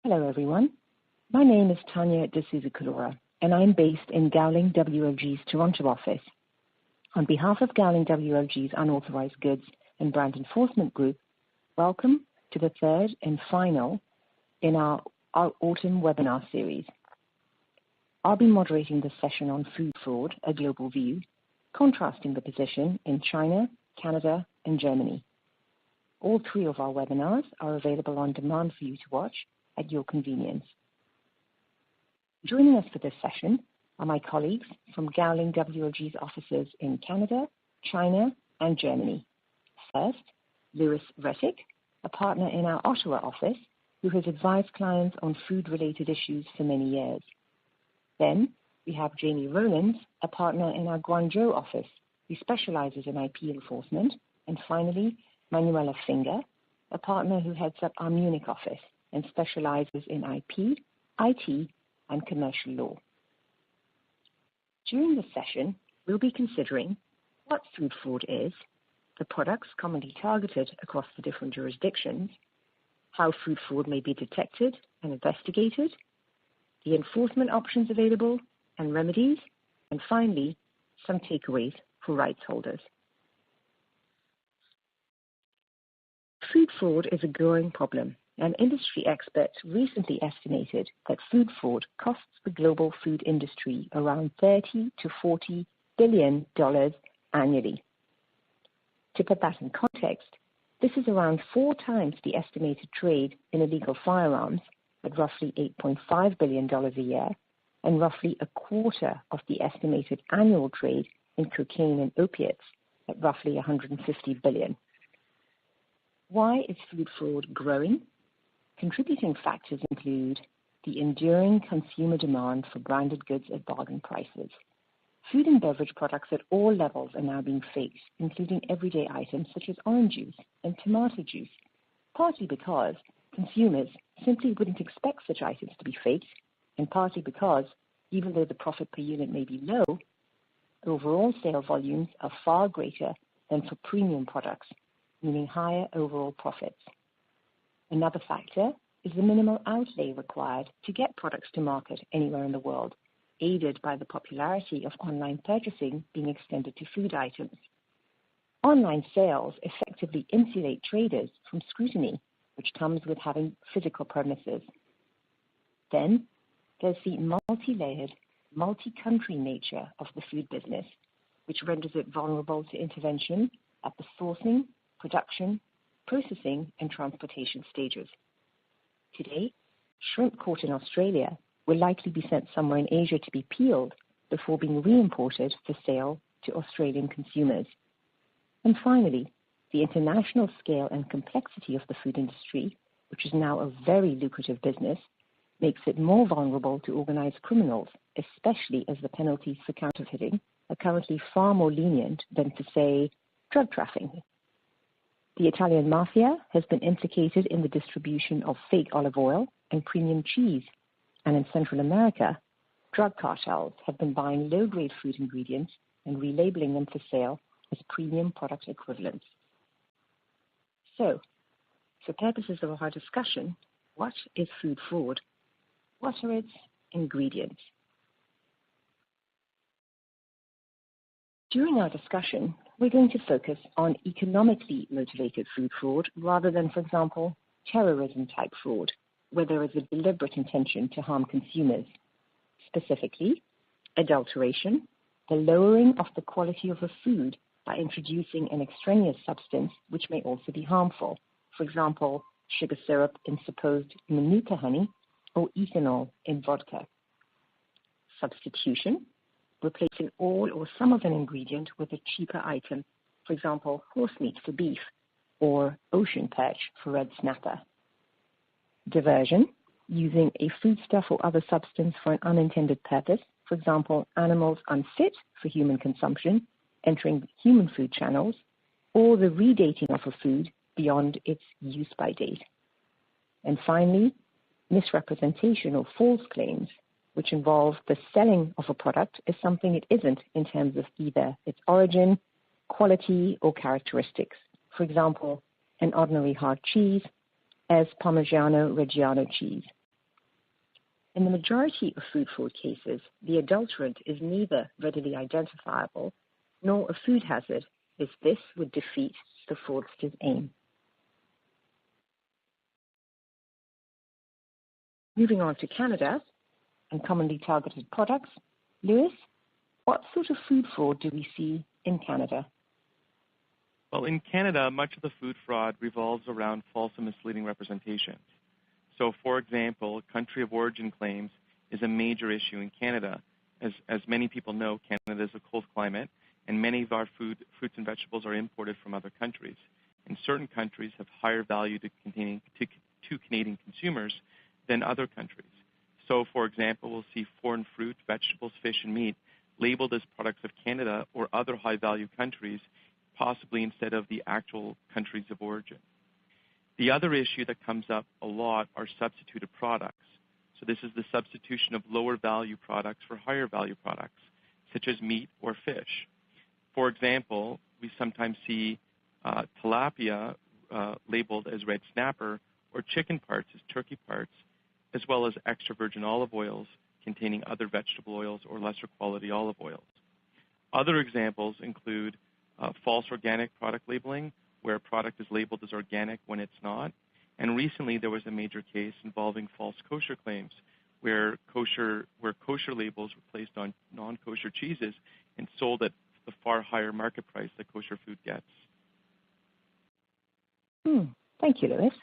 Hello, everyone. My name is Tanya D'Souza-Kalora, and I'm based in Gowling WLG's Toronto office. On behalf of Gowling WLG's Unauthorized Goods and Brand Enforcement Group, welcome to the third and final in our autumn webinar series. I'll be moderating this session on food fraud, a global view, contrasting the position in China, Canada, and Germany. All three of our webinars are available on demand for you to watch at your convenience. Joining us for this session are my colleagues from Gowling WLG's offices in Canada, China, and Germany. First, Louis Rettig, a partner in our Ottawa office who has advised clients on food-related issues for many years. Then, we have Jamie Rowlands, a partner in our Guangzhou office who specializes in IP enforcement. And finally, Manuela Finger, a partner who heads up our Munich office and specializes in IP, IT, and commercial law. During this session, we'll be considering what food fraud is, the products commonly targeted across the different jurisdictions, how food fraud may be detected and investigated, the enforcement options available and remedies, and finally, some takeaways for rights holders. Food fraud is a growing problem, and industry experts recently estimated that food fraud costs the global food industry around $30 to $40 billion annually. To put that in context, this is around 4 times the estimated trade in illegal firearms at roughly $8.5 billion a year, and roughly a quarter of the estimated annual trade in cocaine and opiates at roughly $150 billion. Why is food fraud growing? Contributing factors include the enduring consumer demand for branded goods at bargain prices. Food and beverage products at all levels are now being faked, including everyday items such as orange juice and tomato juice, partly because consumers simply wouldn't expect such items to be faked, and partly because, even though the profit per unit may be low, overall sale volumes are far greater than for premium products, meaning higher overall profits. Another factor is the minimal outlay required to get products to market anywhere in the world, aided by the popularity of online purchasing being extended to food items. Online sales effectively insulate traders from scrutiny, which comes with having physical premises. Then, there's the multi-layered, multi-country nature of the food business, which renders it vulnerable to intervention at the sourcing, production, processing, and transportation stages. Today, shrimp caught in Australia will likely be sent somewhere in Asia to be peeled before being re-imported for sale to Australian consumers. And finally, the international scale and complexity of the food industry, which is now a very lucrative business, makes it more vulnerable to organized criminals, especially as the penalties for counterfeiting are currently far more lenient than for, say, drug trafficking. The Italian mafia has been implicated in the distribution of fake olive oil and premium cheese, and in Central America, drug cartels have been buying low-grade food ingredients and relabeling them for sale as premium product equivalents. So, for purposes of our discussion, what is food fraud? What are its ingredients? During our discussion, we're going to focus on economically motivated food fraud rather than, for example, terrorism-type fraud, where there is a deliberate intention to harm consumers. Specifically, adulteration, the lowering of the quality of a food by introducing an extraneous substance which may also be harmful, for example, sugar syrup in supposed manuka honey or ethanol in vodka. Substitution, replacing all or some of an ingredient with a cheaper item, for example, horse meat for beef or ocean perch for red snapper. Diversion, using a foodstuff or other substance for an unintended purpose, for example, animals unfit for human consumption entering human food channels, or the redating of a food beyond its use-by date. And finally, misrepresentation or false claims, which involve the selling of a product as something it isn't in terms of either its origin, quality, or characteristics. For example, an ordinary hard cheese as Parmigiano Reggiano cheese, In the majority of food fraud cases, the adulterant is neither readily identifiable nor a food hazard, as this would defeat the fraudster's aim. Moving on to Canada and commonly targeted products, Lewis, what sort of food fraud do we see in Canada? Well, in Canada, much of the food fraud revolves around false and misleading representations. So, for example, country of origin claims is a major issue in Canada. As many people know, Canada is a cold climate, and many of our fruits and vegetables are imported from other countries. And certain countries have higher value to Canadian consumers than other countries. So, for example, we'll see foreign fruit, vegetables, fish, and meat labeled as products of Canada or other high-value countries, possibly instead of the actual countries of origin. The other issue that comes up a lot are substituted products. So this is the substitution of lower value products for higher value products, such as meat or fish. For example, we sometimes see tilapia labeled as red snapper, or chicken parts as turkey parts, as well as extra virgin olive oils containing other vegetable oils or lesser quality olive oils. Other examples include false organic product labeling, where a product is labeled as organic when it's not. And recently there was a major case involving false kosher claims, where kosher labels were placed on non-kosher cheeses and sold at the far higher market price that kosher food gets. Thank you, Lewis.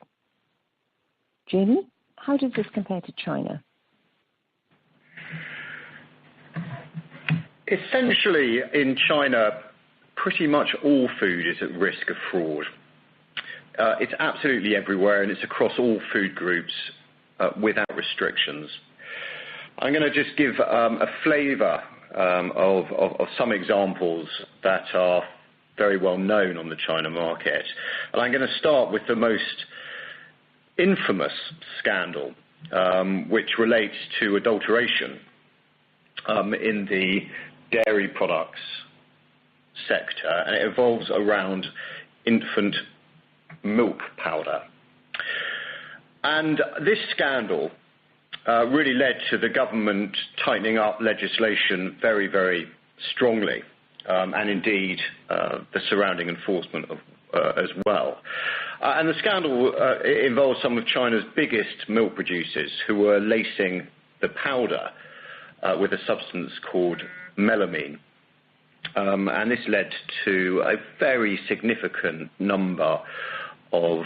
Jamie, how does this compare to China? Essentially, in China, pretty much all food is at risk of fraud. It's absolutely everywhere, and it's across all food groups without restrictions. I'm going to just give a flavor of some examples that are very well known on the China market. And I'm going to start with the most infamous scandal, which relates to adulteration in the dairy products sector, and it revolves around infant milk powder. And this scandal really led to the government tightening up legislation very, very strongly, and indeed the surrounding enforcement as well. And the scandal involves some of China's biggest milk producers who were lacing the powder with a substance called melamine. And this led to a very significant number of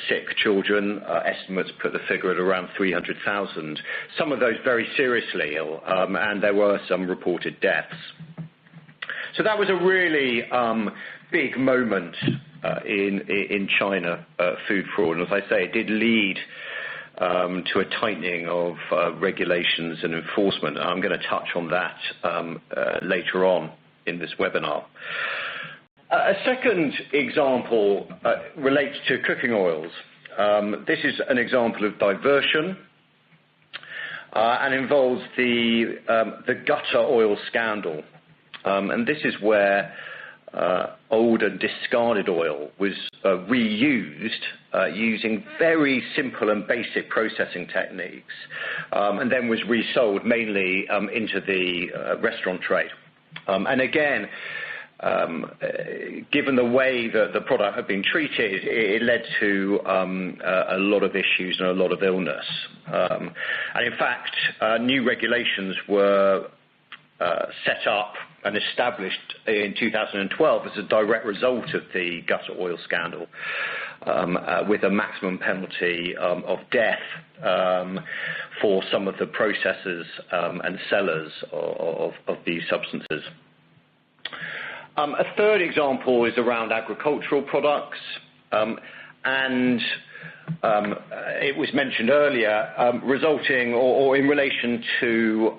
sick children. Estimates put the figure at around 300,000. Some of those very seriously ill, and there were some reported deaths. So that was a really big moment in China food fraud. And as I say, it did lead to a tightening of regulations and enforcement. I'm going to touch on that later on in this webinar. A second example relates to cooking oils. This is an example of diversion and involves the gutter oil scandal. And this is where old and discarded oil was reused using very simple and basic processing techniques, and then was resold mainly into the restaurant trade. And again, given the way that the product had been treated, it led to a lot of issues and a lot of illness. And in fact, new regulations were set up and established in 2012 as a direct result of the gutter oil scandal, with a maximum penalty of death for some of the processors and sellers of these substances. A third example is around agricultural products, and it was mentioned earlier, resulting or in relation to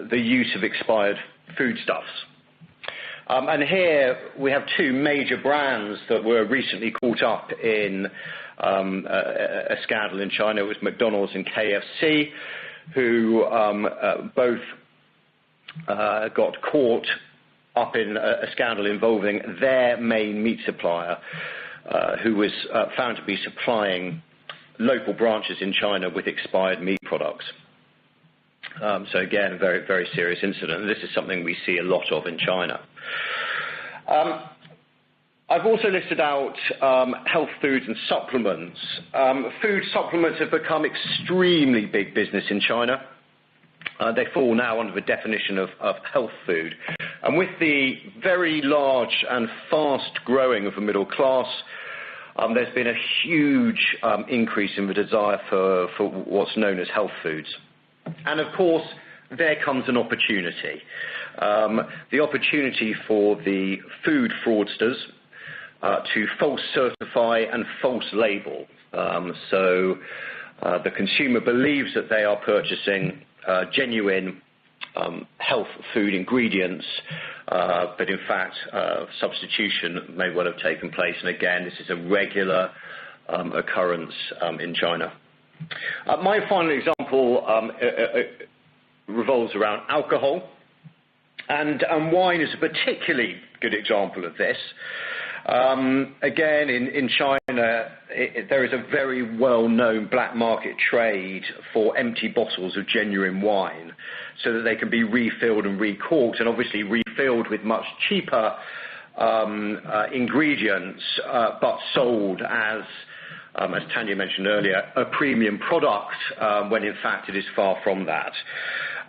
the use of expired foodstuffs. And here we have two major brands that were recently caught up in a scandal in China. It was McDonald's and KFC, who both got caught up in a scandal involving their main meat supplier, who was found to be supplying local branches in China with expired meat products. So again, a very, very serious incident. This is something we see a lot of in China. I've also listed out health foods and supplements. Food supplements have become extremely big business in China. They fall now under the definition of health food. And with the very large and fast growing of the middle class, there's been a huge increase in the desire for what's known as health foods. And of course, there comes an opportunity. The opportunity for the food fraudsters to false certify and false label. So the consumer believes that they are purchasing genuine health food ingredients, but in fact substitution may well have taken place. And again, this is a regular occurrence in China. My final example revolves around alcohol, and wine is a particularly good example of this. Again, in China, there is a very well-known black market trade for empty bottles of genuine wine so that they can be refilled and recorked, and obviously refilled with much cheaper ingredients, but sold as Tanya mentioned earlier, a premium product, when in fact it is far from that.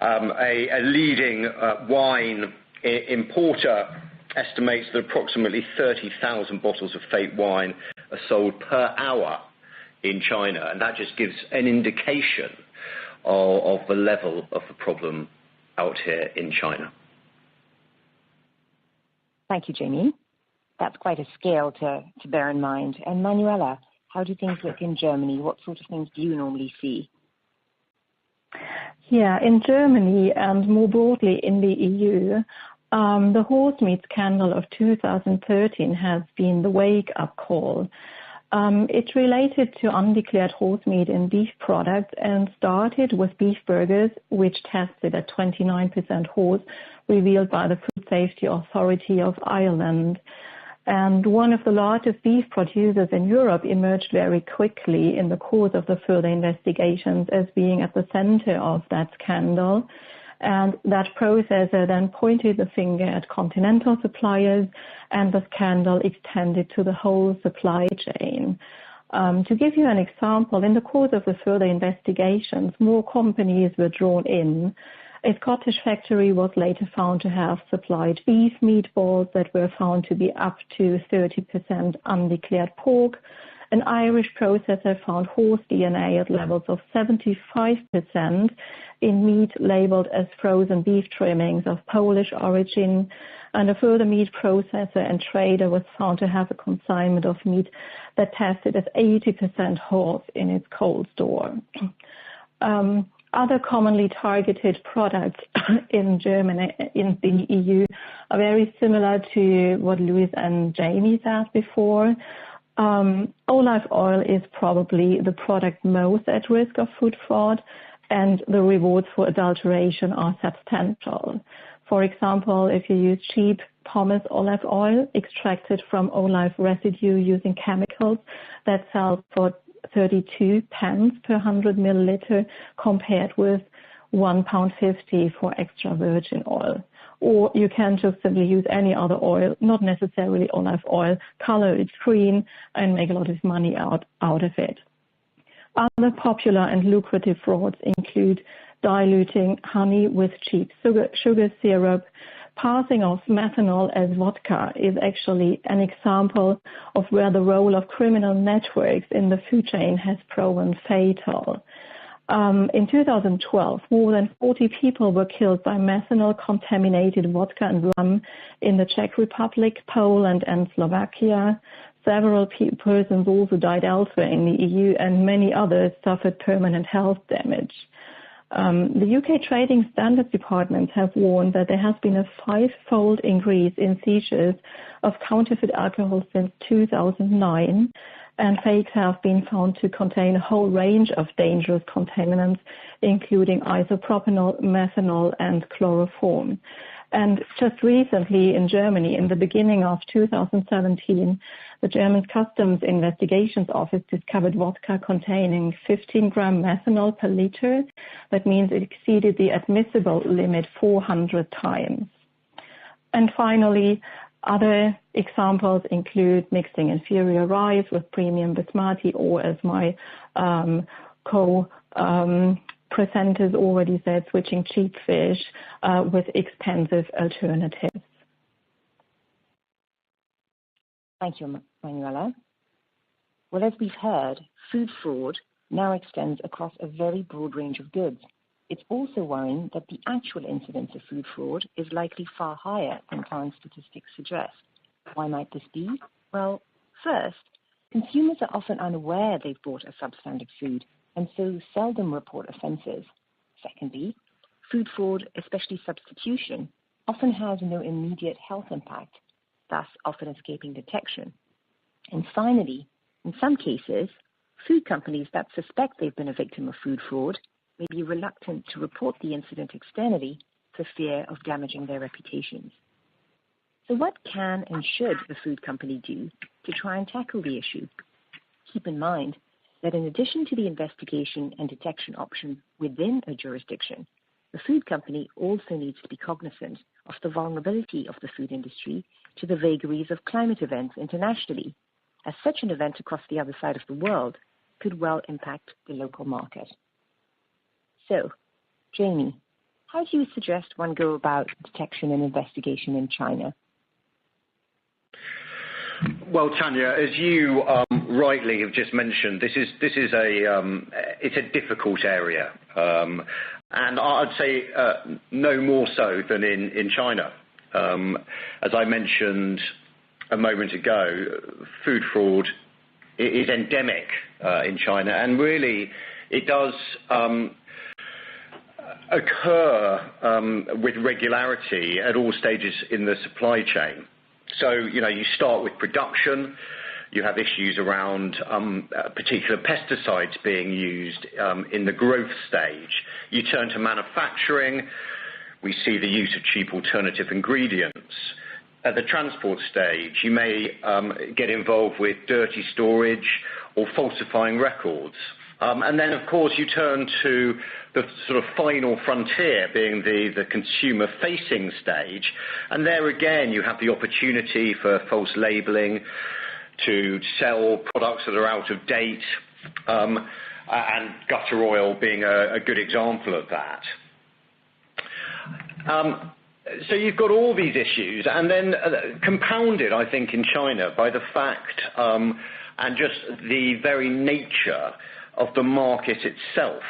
A leading wine importer estimates that approximately 30,000 bottles of fake wine are sold per hour in China, and that just gives an indication of the level of the problem out here in China. Thank you, Jamie. That's quite a scale to bear in mind. And Manuela, how do things look in Germany? What sort of things do you normally see? Yeah, in Germany and more broadly in the EU, the horse meat scandal of 2013 has been the wake-up call. It related to undeclared horse meat in beef products and started with beef burgers, which tested at 29% horse, revealed by the Food Safety Authority of Ireland. And one of the largest beef producers in Europe emerged very quickly in the course of the further investigations as being at the center of that scandal. And that processor then pointed the finger at continental suppliers, and the scandal extended to the whole supply chain. To give you an example, in the course of the further investigations, more companies were drawn in. A Scottish factory was later found to have supplied beef meatballs that were found to be up to 30% undeclared pork. An Irish processor found horse DNA at levels of 75% in meat labeled as frozen beef trimmings of Polish origin, and a further meat processor and trader was found to have a consignment of meat that tested as 80% horse in its cold store. Other commonly targeted products in Germany, in the EU, are very similar to what Louise and Jamie said before. Olive oil is probably the product most at risk of food fraud, and the rewards for adulteration are substantial. For example, if you use cheap pomace olive oil extracted from olive residue using chemicals, that sells for 32 pence per 100 milliliter compared with £1.50 for extra virgin oil. Or you can just simply use any other oil, not necessarily olive oil, color it green and make a lot of money out of it. Other popular and lucrative frauds include diluting honey with cheap sugar syrup. Passing off methanol as vodka is actually an example of where the role of criminal networks in the food chain has proven fatal. In 2012, more than 40 people were killed by methanol-contaminated vodka and rum in the Czech Republic, Poland, and Slovakia. Several persons also died elsewhere in the EU, and many others suffered permanent health damage. The UK Trading Standards Department have warned that there has been a 5-fold increase in seizures of counterfeit alcohol since 2009, and fakes have been found to contain a whole range of dangerous contaminants, including isopropanol, methanol, and chloroform. And just recently in Germany, in the beginning of 2017, the German Customs Investigations Office discovered vodka containing 15-gram methanol per liter. That means it exceeded the admissible limit 400 times. And finally, other examples include mixing inferior rice with premium basmati, or as my presenters already said, switching cheap fish with expensive alternatives. Thank you, Manuela. Well, as we've heard, food fraud now extends across a very broad range of goods. It's also worrying that the actual incidence of food fraud is likely far higher than current statistics suggest. Why might this be? Well, first, consumers are often unaware they've bought a substandard food and so seldom report offences. Secondly, food fraud, especially substitution, often has no immediate health impact, thus often escaping detection. And finally, in some cases, food companies that suspect they've been a victim of food fraud may be reluctant to report the incident externally for fear of damaging their reputations. So what can and should a food company do to try and tackle the issue? Keep in mind that in addition to the investigation and detection option within a jurisdiction, the food company also needs to be cognizant of the vulnerability of the food industry to the vagaries of climate events internationally, as such an event across the other side of the world could well impact the local market. So, Jamie, how do you suggest one go about detection and investigation in China? Well, Tanya, as you rightly have just mentioned, this is it's a difficult area, and I'd say no more so than in China. As I mentioned a moment ago, food fraud is endemic in China, and really it does occur with regularity at all stages in the supply chain. So, you start with production, you have issues around particular pesticides being used in the growth stage. You turn to manufacturing, we see the use of cheap alternative ingredients. At the transport stage, you may get involved with dirty storage or falsifying records. And then, of course, you turn to the sort of final frontier, being the consumer-facing stage. And there again, you have the opportunity for false labeling, to sell products that are out of date, and gutter oil being a good example of that. So you've got all these issues, and then compounded, I think, in China by the fact and just the very nature of the market itself.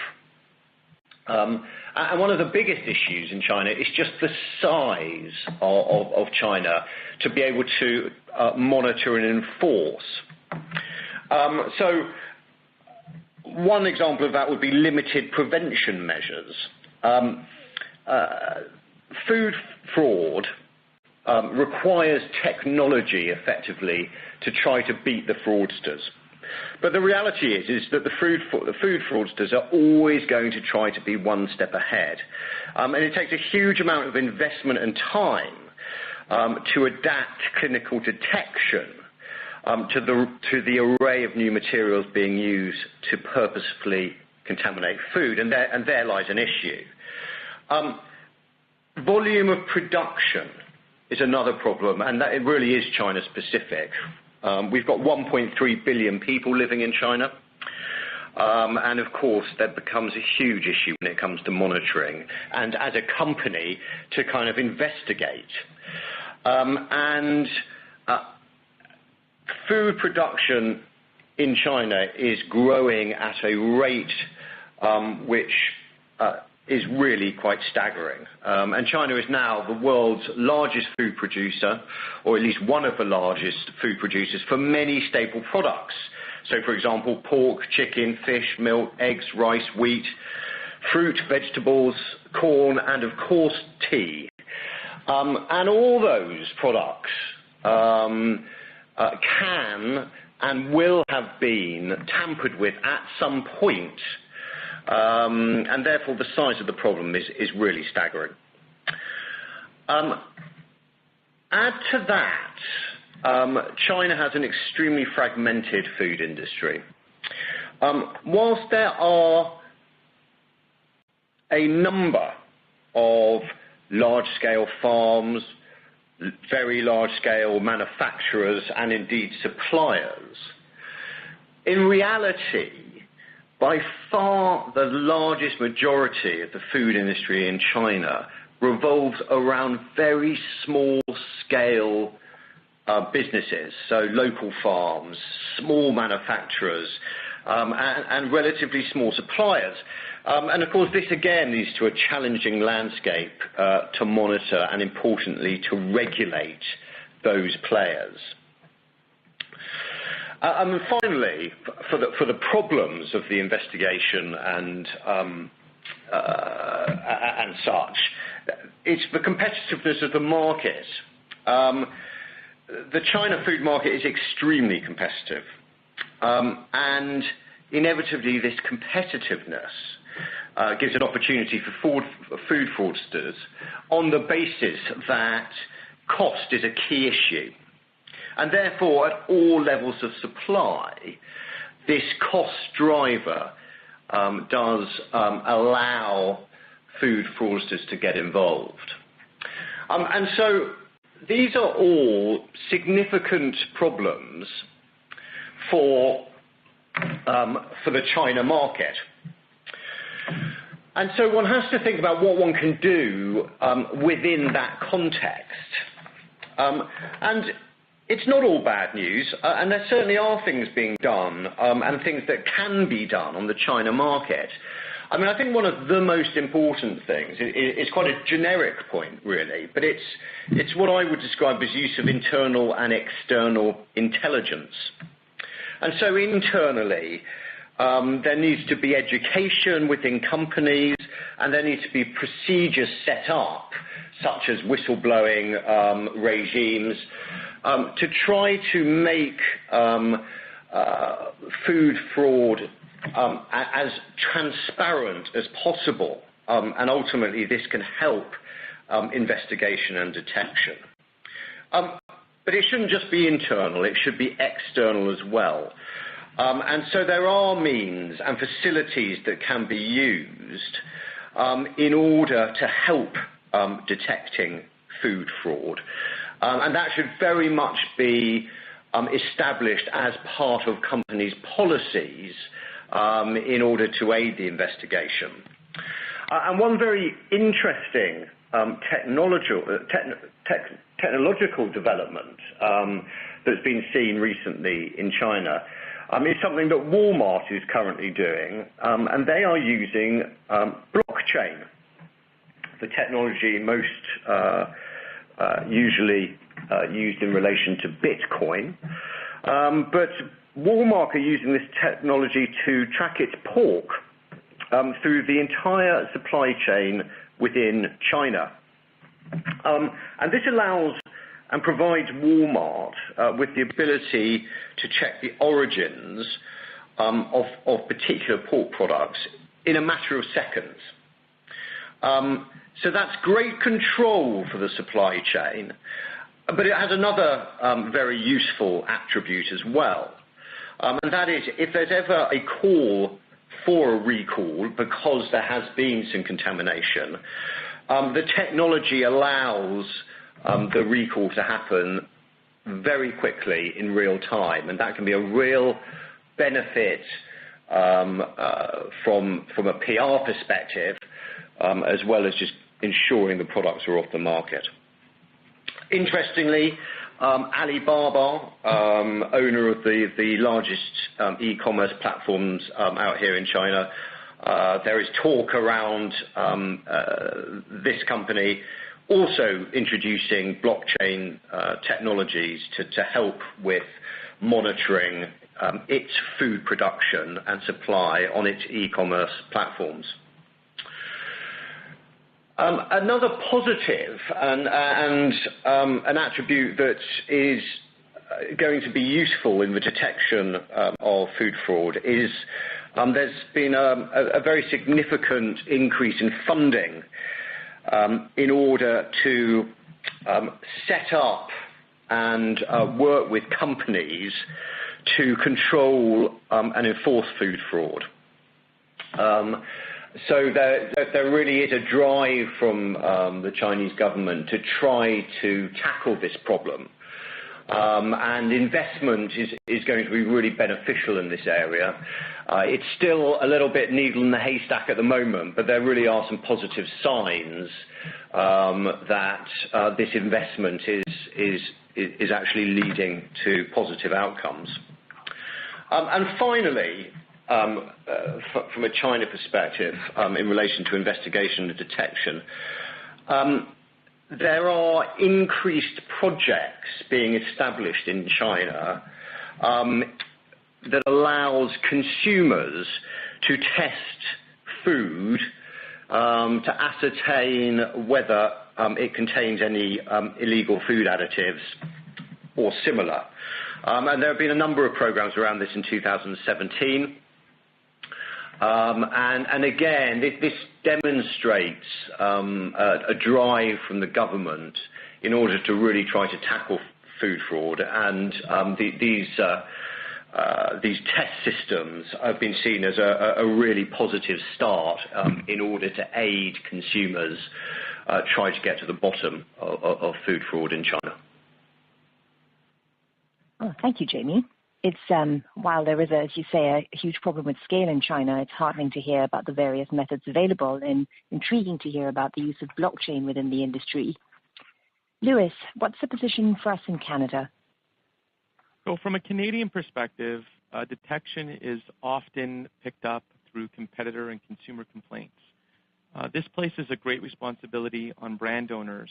And one of the biggest issues in China is just the size of China to be able to monitor and enforce. So one example of that would be limited prevention measures. Food fraud requires technology effectively to try to beat the fraudsters. But the reality is that the food fraudsters are always going to try to be one step ahead. And it takes a huge amount of investment and time to adapt clinical detection to the array of new materials being used to purposefully contaminate food. And there lies an issue. Volume of production is another problem, and that it really is China-specific. We've got 1.3 billion people living in China, and of course that becomes a huge issue when it comes to monitoring and as a company to kind of investigate. Food production in China is growing at a rate which is really quite staggering. And China is now the world's largest food producer, or at least one of the largest food producers for many staple products. So, for example, pork, chicken, fish, milk, eggs, rice, wheat, fruit, vegetables, corn, and of course tea. And all those products can and will have been tampered with at some point. And therefore the size of the problem is really staggering. Add to that, China has an extremely fragmented food industry. Whilst there are a number of large-scale farms, very large-scale manufacturers, and indeed suppliers, in reality, by far the largest majority of the food industry in China revolves around very small-scale businesses, so local farms, small manufacturers, and relatively small suppliers. And of course, this again leads to a challenging landscape to monitor and, importantly, to regulate those players. And finally, for the problems of the investigation and such, it's the competitiveness of the market. The China food market is extremely competitive, and inevitably this competitiveness gives an opportunity for food fraudsters on the basis that cost is a key issue. And therefore, at all levels of supply, this cost driver does allow food fraudsters to get involved. And so these are all significant problems for the China market. And so one has to think about what one can do within that context. And it's not all bad news, and there certainly are things being done and things that can be done on the China market. I mean, I think one of the most important things is quite a generic point, really, but it's what I would describe as use of internal and external intelligence. And so internally, there needs to be education within companies, and there needs to be procedures set up, such as whistleblowing regimes, to try to make food fraud as transparent as possible, and ultimately this can help investigation and detection. But it shouldn't just be internal, it should be external as well. And so there are means and facilities that can be used in order to help detecting food fraud. And that should very much be established as part of companies' policies in order to aid the investigation. And one very interesting technological development that's been seen recently in China is something that Walmart is currently doing, and they are using blockchain, the technology most usually used in relation to Bitcoin. But Walmart are using this technology to track its pork through the entire supply chain within China. And this allows and provides Walmart with the ability to check the origins of particular pork products in a matter of seconds. So that's great control for the supply chain, but it has another very useful attribute as well. And that is, if there's ever a call for a recall because there has been some contamination, the technology allows the recall to happen very quickly in real time, and that can be a real benefit from a PR perspective, as well as just ensuring the products are off the market. Interestingly, Alibaba, owner of the largest e-commerce platforms out here in China, there is talk around this company also introducing blockchain technologies to help with monitoring its food production and supply on its e-commerce platforms. Another positive and an attribute that is going to be useful in the detection of food fraud is there's been a very significant increase in funding in order to set up and work with companies to control and enforce food fraud. So there really is a drive from the Chinese government to try to tackle this problem. And investment is going to be really beneficial in this area. It's still a little bit needle in the haystack at the moment, but there really are some positive signs that this investment is actually leading to positive outcomes. And finally, from a China perspective, in relation to investigation and detection, there are increased projects being established in China that allows consumers to test food to ascertain whether it contains any illegal food additives or similar. And there have been a number of programs around this in 2017. And again, this demonstrates a drive from the government in order to really try to tackle food fraud. And these test systems have been seen as a really positive start in order to aid consumers try to get to the bottom of food fraud in China. Oh, thank you, Jamie. It's while there is, as you say, a huge problem with scale in China, it's heartening to hear about the various methods available and intriguing to hear about the use of blockchain within the industry. Lewis, what's the position for us in Canada? So from a Canadian perspective, detection is often picked up through competitor and consumer complaints. This places a great responsibility on brand owners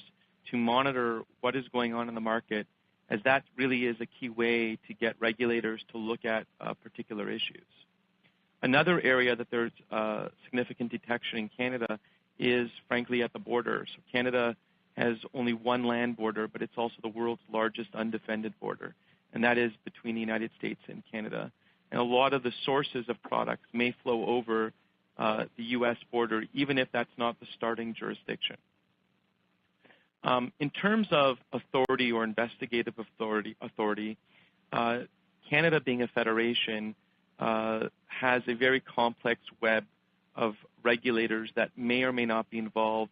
to monitor what is going on in the market, as that really is a key way to get regulators to look at particular issues. Another area that there's significant detection in Canada is, frankly, at the border. So Canada has only one land border, but it's also the world's largest undefended border, and that is between the United States and Canada. And a lot of the sources of products may flow over the U.S. border, even if that's not the starting jurisdiction. In terms of authority or investigative authority, Canada, being a federation, has a very complex web of regulators that may or may not be involved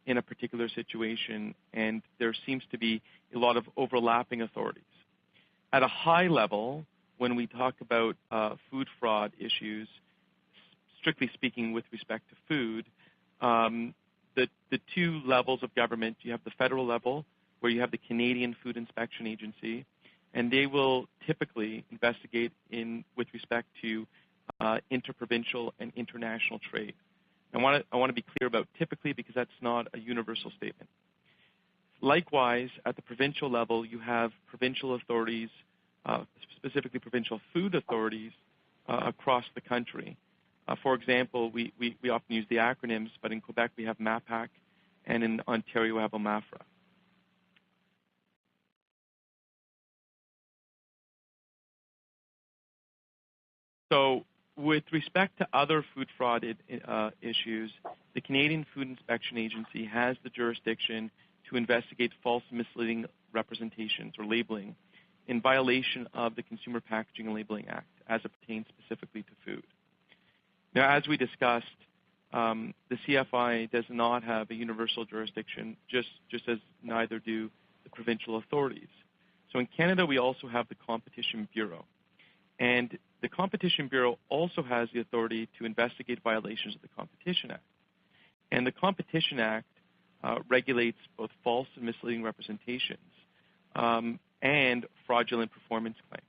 in a particular situation, and there seems to be a lot of overlapping authorities. At a high level, when we talk about food fraud issues, strictly speaking with respect to food, the two levels of government, you have the federal level, where you have the Canadian Food Inspection Agency, and they will typically investigate with respect to interprovincial and international trade. I want to be clear about typically, because that's not a universal statement. Likewise, at the provincial level, you have provincial authorities, specifically provincial food authorities across the country. For example, we often use the acronyms, but in Quebec we have MAPAC, and in Ontario we have OMAFRA. So with respect to other food fraud issues, the Canadian Food Inspection Agency has the jurisdiction to investigate false and misleading representations or labeling in violation of the Consumer Packaging and Labeling Act as it pertains specifically to food. Now, as we discussed, the CFI does not have a universal jurisdiction, just as neither do the provincial authorities. So in Canada, we also have the Competition Bureau. And the Competition Bureau also has the authority to investigate violations of the Competition Act. And the Competition Act regulates both false and misleading representations and fraudulent performance claims.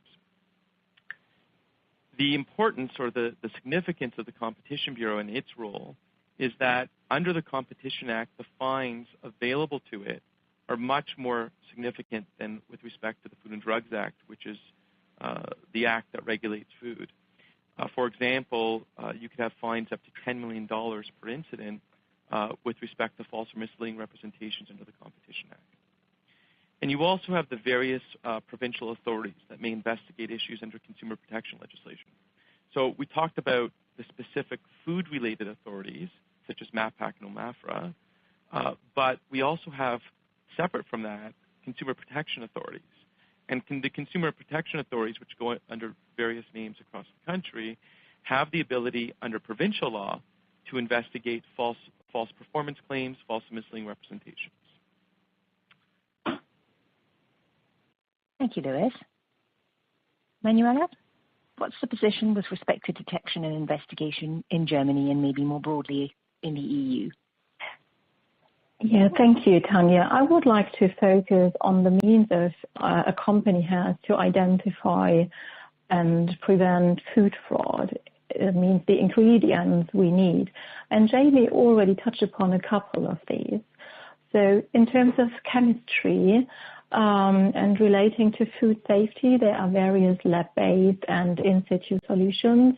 The importance or the significance of the Competition Bureau and its role is that under the Competition Act, the fines available to it are much more significant than with respect to the Food and Drugs Act, which is the act that regulates food. For example, you could have fines up to $10 million per incident with respect to false or misleading representations under the Competition Act. And you also have the various provincial authorities that may investigate issues under consumer protection legislation. So we talked about the specific food-related authorities, such as MAPAC and OMAFRA, but we also have separate from that, consumer protection authorities. And the consumer protection authorities, which go under various names across the country, have the ability under provincial law to investigate false performance claims, false and misleading representations. Thank you, Lewis. Manuela, what's the position with respect to detection and investigation in Germany and maybe more broadly in the EU? Yeah, thank you, Tanya. I would like to focus on the means that a company has to identify and prevent food fraud. It means the ingredients we need. And Jamie already touched upon a couple of these. So in terms of chemistry and relating to food safety, there are various lab-based and in-situ solutions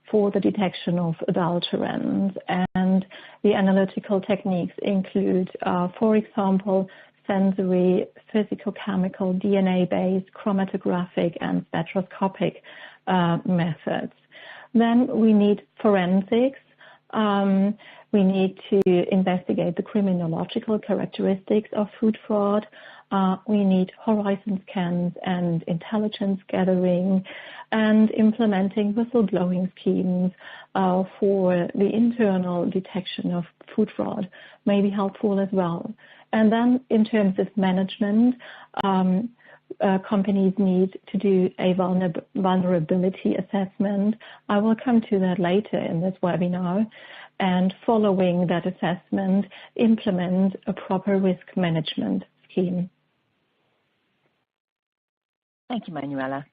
for the detection of adulterants. And the analytical techniques include, for example, sensory, physicochemical, DNA-based, chromatographic, and spectroscopic methods. Then we need forensics. We need to investigate the criminological characteristics of food fraud. We need horizon scans and intelligence gathering and implementing whistleblowing schemes for the internal detection of food fraud may be helpful as well. And then in terms of management, companies need to do a vulnerability assessment. I will come to that later in this webinar. And following that assessment, implement a proper risk management scheme. Thank you, Manuela.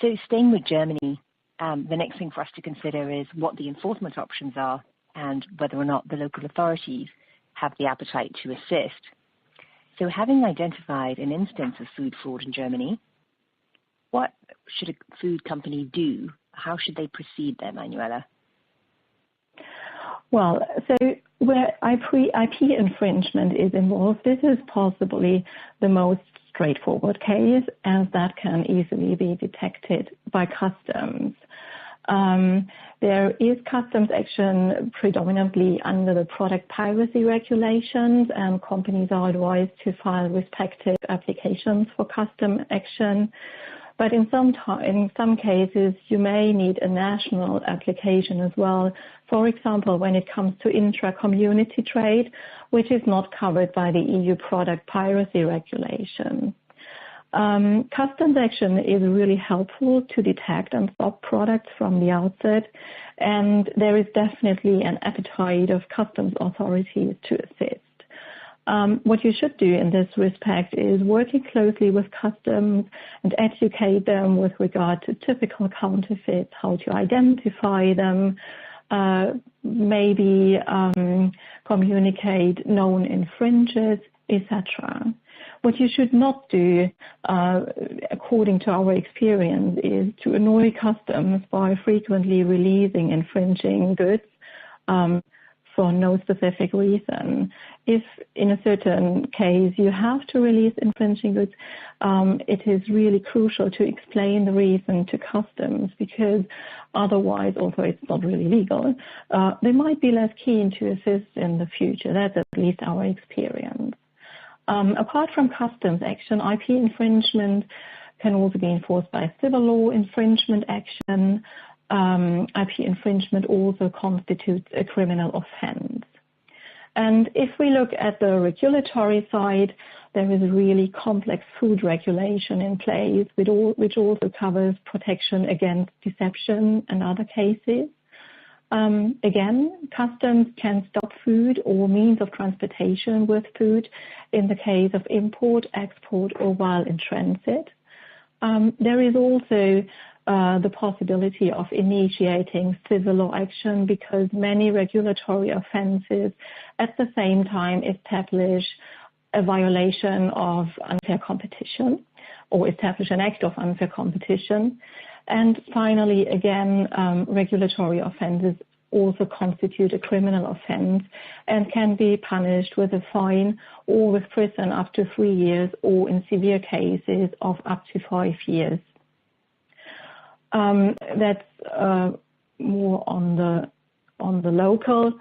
So staying with Germany, the next thing for us to consider is what the enforcement options are and whether or not the local authorities have the appetite to assist. So having identified an instance of food fraud in Germany, what should a food company do? How should they proceed there, Manuela? Well, so where IP infringement is involved, this is possibly the most straightforward case, as that can easily be detected by customs. There is customs action predominantly under the product piracy regulations, and companies are advised to file respective applications for custom action. But in some cases, you may need a national application as well. For example, when it comes to intra-community trade, which is not covered by the EU product piracy regulation. Customs action is really helpful to detect and stop products from the outset, and there is definitely an appetite of customs authorities to assist. What you should do in this respect is working closely with customs and educate them with regard to typical counterfeits, how to identify them, maybe communicate known infringers, etc. What you should not do, according to our experience, is to annoy customs by frequently releasing infringing goods for no specific reason. If in a certain case you have to release infringing goods, it is really crucial to explain the reason to customs, because otherwise, although it's not really legal, they might be less keen to assist in the future. That's at least our experience. Apart from customs action, IP infringement can also be enforced by civil law infringement action. IP infringement also constitutes a criminal offense. And if we look at the regulatory side, there is a really complex food regulation in place, which also covers protection against deception and other cases. Again, customs can stop food or means of transportation with food in the case of import, export, or while in transit. There is also the possibility of initiating civil law action, because many regulatory offences at the same time establish a violation of unfair competition or establish an act of unfair competition. And finally, again, regulatory offences also constitute a criminal offence and can be punished with a fine or with prison up to 3 years, or in severe cases of up to 5 years. That's more on the local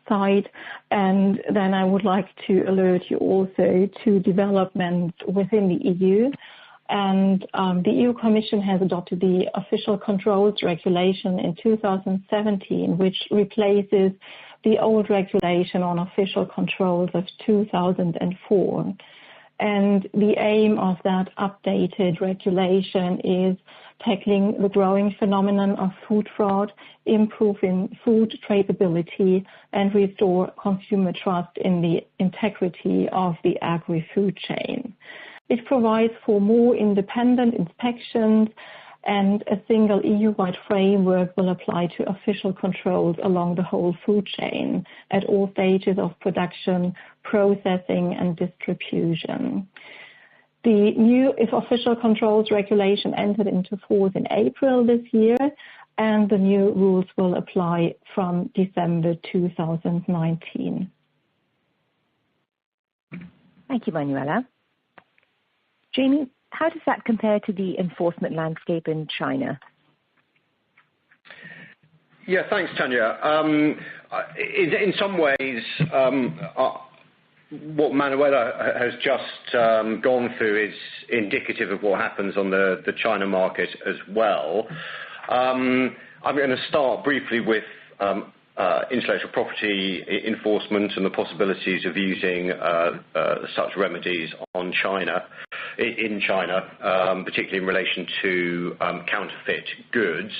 side. And then I would like to alert you also to developments within the EU. And the EU Commission has adopted the Official Controls Regulation in 2017, which replaces the old regulation on official controls of 2004. And the aim of that updated regulation is tackling the growing phenomenon of food fraud, improving food traceability, and restore consumer trust in the integrity of the agri-food chain. It provides for more independent inspections, and a single EU-wide framework will apply to official controls along the whole food chain at all stages of production, processing, and distribution. The new official controls regulation entered into force in April this year, and the new rules will apply from December 2019. Thank you, Manuela. Jamie, how does that compare to the enforcement landscape in China? Yeah, thanks, Tanya. In some ways, what Manuela has just gone through is indicative of what happens on the China market as well. I'm going to start briefly with intellectual property enforcement and the possibilities of using such remedies in China, particularly in relation to counterfeit goods.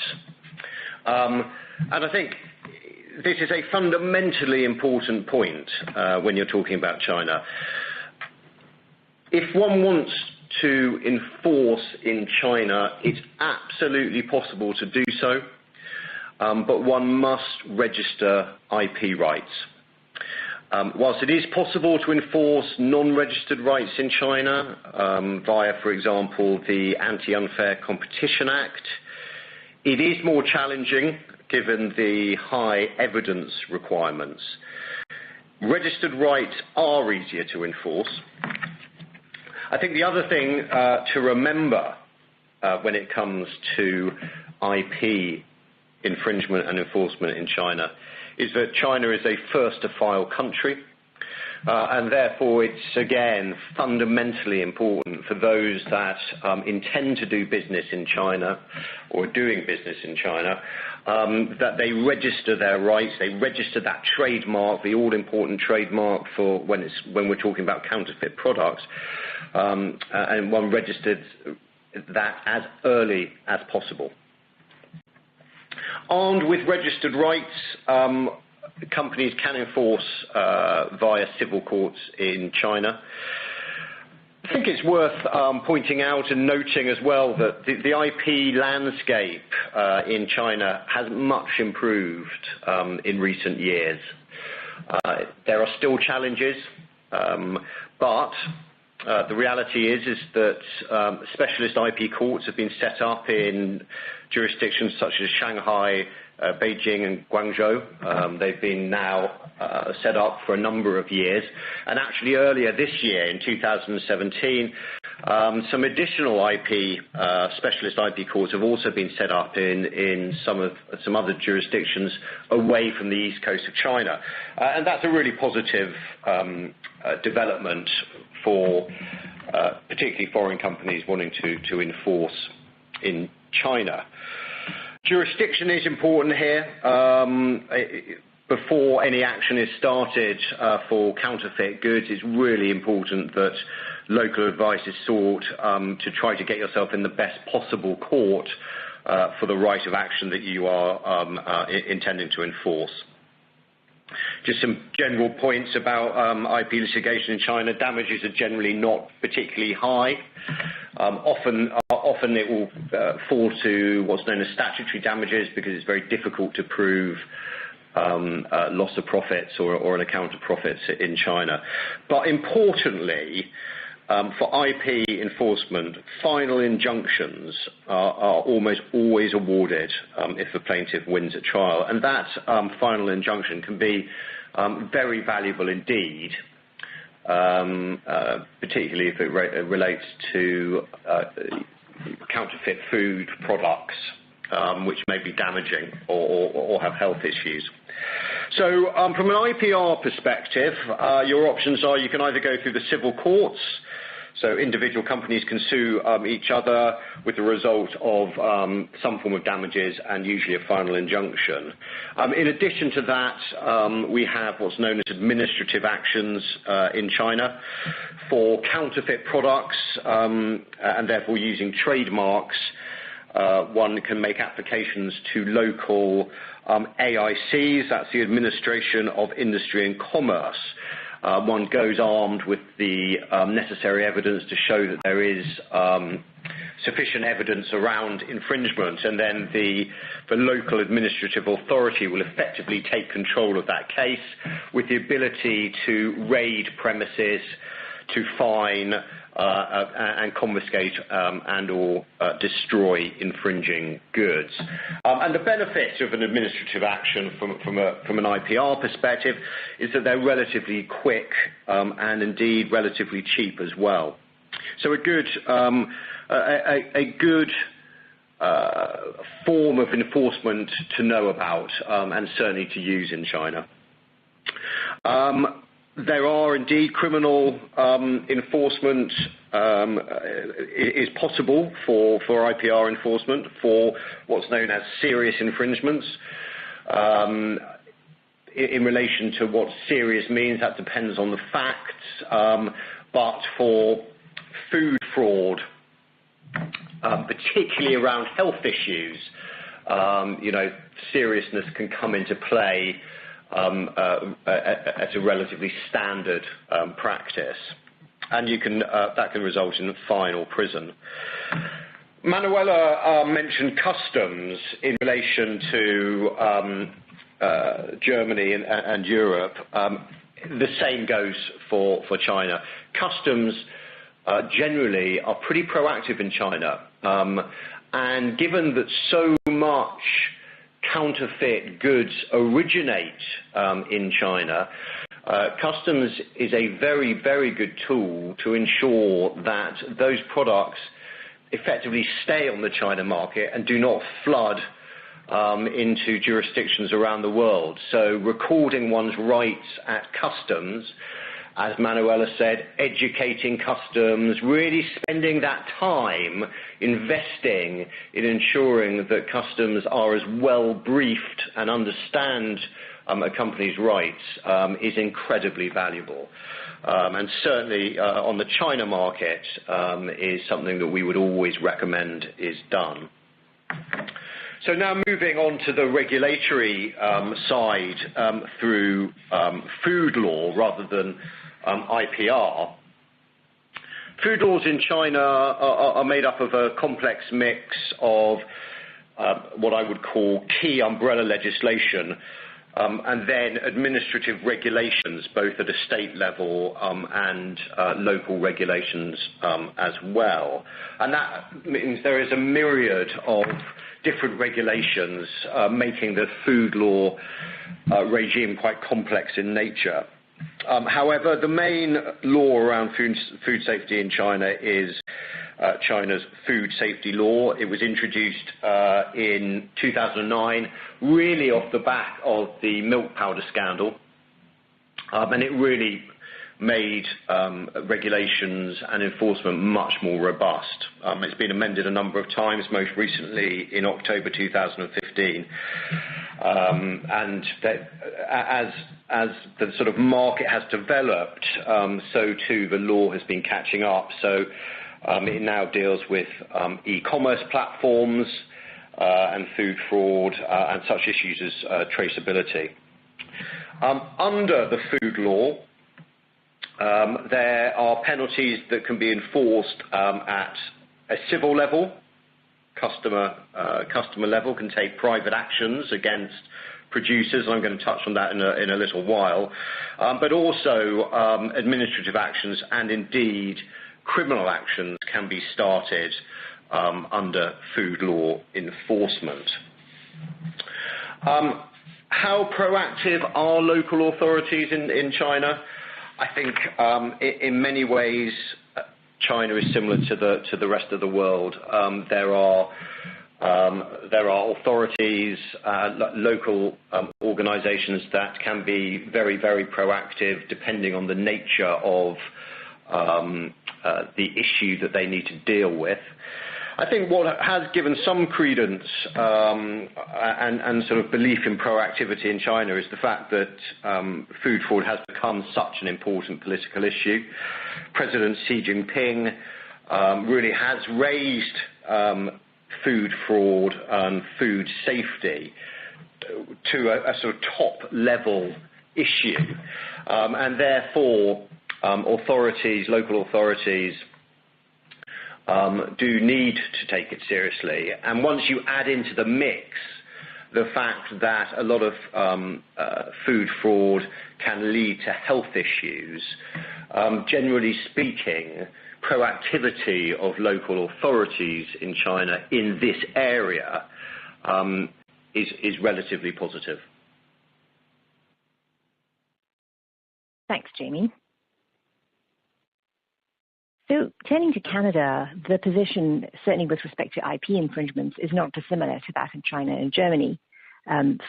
And I think this is a fundamentally important point when you're talking about China. If one wants to enforce in China, it's absolutely possible to do so, but one must register IP rights. Whilst it is possible to enforce non-registered rights in China via, for example, the Anti-Unfair Competition Act, it is more challenging given the high evidence requirements. Registered rights are easier to enforce. I think the other thing to remember when it comes to IP infringement and enforcement in China is that China is a first-to-file country, and therefore it's, again, fundamentally important for those that intend to do business in China or doing business in China that they register their rights, they register that trademark, the all-important trademark for when we're talking about counterfeit products, and one registered that as early as possible. Armed with registered rights, companies can enforce via civil courts in China. I think it's worth pointing out and noting as well that the IP landscape in China has much improved in recent years. There are still challenges, but the reality is that specialist IP courts have been set up in jurisdictions such as Shanghai, Beijing and Guangzhou. They've been now set up for a number of years. And actually earlier this year, in 2017, some additional IP, specialist IP courts have also been set up in some other jurisdictions away from the east coast of China. And that's a really positive development for particularly foreign companies wanting to enforce in China. Jurisdiction is important here. Before any action is started for counterfeit goods, it's really important that local advice is sought to try to get yourself in the best possible court for the right of action that you are intending to enforce. Just some general points about IP litigation in China. Damages are generally not particularly high. Often it will fall to what's known as statutory damages because it's very difficult to prove loss of profits or an account of profits in China. But importantly, for IP enforcement, final injunctions are almost always awarded if the plaintiff wins at trial. And that final injunction can be very valuable indeed, particularly if it relates to counterfeit food products, which may be damaging or have health issues. So from an IPR perspective, your options are you can either go through the civil courts, so individual companies can sue each other with the result of some form of damages and usually a final injunction. In addition to that, we have what's known as administrative actions in China for counterfeit products and therefore using trademarks. One can make applications to local AICs, that's the Administration of Industry and Commerce. One goes armed with the necessary evidence to show that there is sufficient evidence around infringement, and then the local administrative authority will effectively take control of that case with the ability to raid premises, to fine and confiscate and or destroy infringing goods. And the benefit of an administrative action from an IPR perspective is that they're relatively quick and indeed relatively cheap as well. So a good form of enforcement to know about and certainly to use in China. There are indeed criminal enforcement is possible for IPR enforcement for what's known as serious infringements. In relation to what serious means, that depends on the facts. But for food fraud, particularly around health issues, seriousness can come into play as a relatively standard practice, and that can result in a fine or prison. Manuela mentioned customs in relation to Germany and Europe. The same goes for China. Customs generally are pretty proactive in China, and given that so much counterfeit goods originate in China, customs is a very, very good tool to ensure that those products effectively stay on the China market and do not flood into jurisdictions around the world. So recording one's rights at customs, as Manuela said, educating customs, really spending that time investing in ensuring that customs are as well briefed and understand a company's rights is incredibly valuable. And certainly on the China market is something that we would always recommend is done. So now moving on to the regulatory side through food law rather than IPR. Food laws in China are made up of a complex mix of what I would call key umbrella legislation and then administrative regulations, both at a state level and local regulations as well. And that means there is a myriad of different regulations making the food law regime quite complex in nature. However, the main law around food safety in China is China's food safety law. It was introduced in 2009, really off the back of the milk powder scandal, and it really made regulations and enforcement much more robust. It's been amended a number of times, most recently in October 2015. And that, as the sort of market has developed, so too the law has been catching up. So it now deals with e-commerce platforms and food fraud and such issues as traceability. Under the food law, there are penalties that can be enforced at a civil level. Customer level can take private actions against producers, and I'm going to touch on that in a little while, but also administrative actions and indeed criminal actions can be started under food law enforcement. How proactive are local authorities in China? I think in many ways China is similar to the rest of the world. There are There are authorities, local organizations that can be very, very proactive depending on the nature of the issue that they need to deal with. I think what has given some credence and sort of belief in proactivity in China is the fact that food fraud has become such an important political issue. President Xi Jinping really has raised food fraud and food safety to a sort of top level issue, and therefore local authorities do need to take it seriously. And once you add into the mix the fact that a lot of food fraud can lead to health issues, generally speaking, proactivity of local authorities in China in this area is relatively positive. Thanks, Jamie. So turning to Canada, the position, certainly with respect to IP infringements, is not dissimilar to that in China and Germany.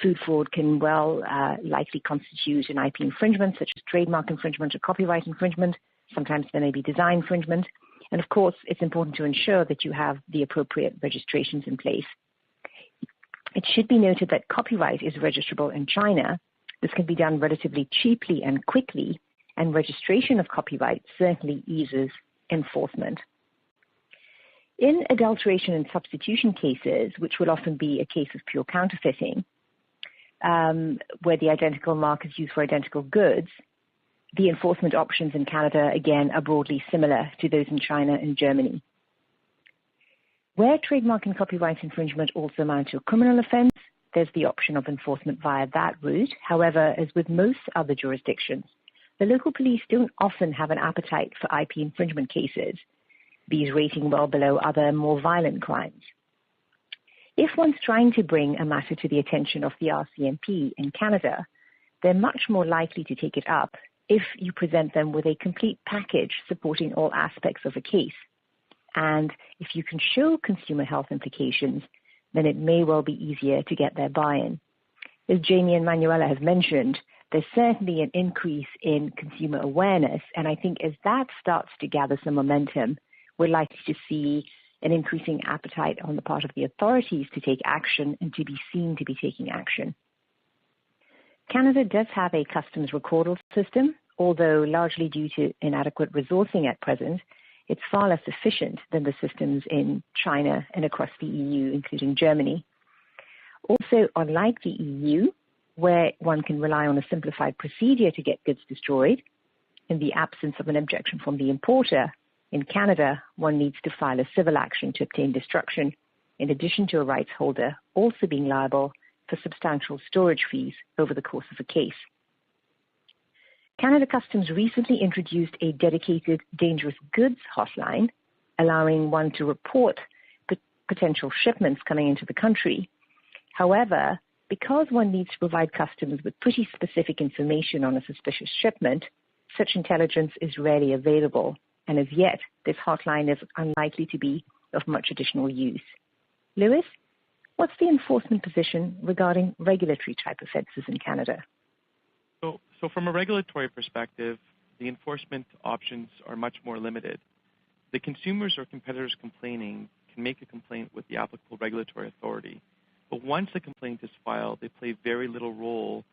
Food fraud can likely constitute an IP infringement, such as trademark infringement or copyright infringement. Sometimes there may be design infringement. And of course, it's important to ensure that you have the appropriate registrations in place. It should be noted that copyright is registrable in China. This can be done relatively cheaply and quickly, and registration of copyright certainly eases enforcement. In adulteration and substitution cases, which will often be a case of pure counterfeiting, where the identical mark is used for identical goods, the enforcement options in Canada, again, are broadly similar to those in China and Germany. Where trademark and copyright infringement also amount to a criminal offense, there's the option of enforcement via that route. However, as with most other jurisdictions, the local police don't often have an appetite for IP infringement cases, these rating well below other more violent crimes. If one's trying to bring a matter to the attention of the RCMP in Canada, they're much more likely to take it up if you present them with a complete package supporting all aspects of a case. And if you can show consumer health implications, then it may well be easier to get their buy-in. As Jamie and Manuela have mentioned, there's certainly an increase in consumer awareness, and I think as that starts to gather some momentum, we're likely to see an increasing appetite on the part of the authorities to take action and to be seen to be taking action. Canada does have a customs recordal system, although largely due to inadequate resourcing at present, it's far less efficient than the systems in China and across the EU, including Germany. Also, unlike the EU, where one can rely on a simplified procedure to get goods destroyed, in the absence of an objection from the importer, in Canada, one needs to file a civil action to obtain destruction, in addition to a rights holder also being liable for substantial storage fees over the course of a case. Canada Customs recently introduced a dedicated dangerous goods hotline, allowing one to report potential shipments coming into the country. However, because one needs to provide customs with pretty specific information on a suspicious shipment, such intelligence is rarely available, and as yet, this hotline is unlikely to be of much additional use. Lewis, what's the enforcement position regarding regulatory type offences in Canada? So from a regulatory perspective, the enforcement options are much more limited. The consumers or competitors complaining can make a complaint with the applicable regulatory authority. But once a complaint is filed, they play very little role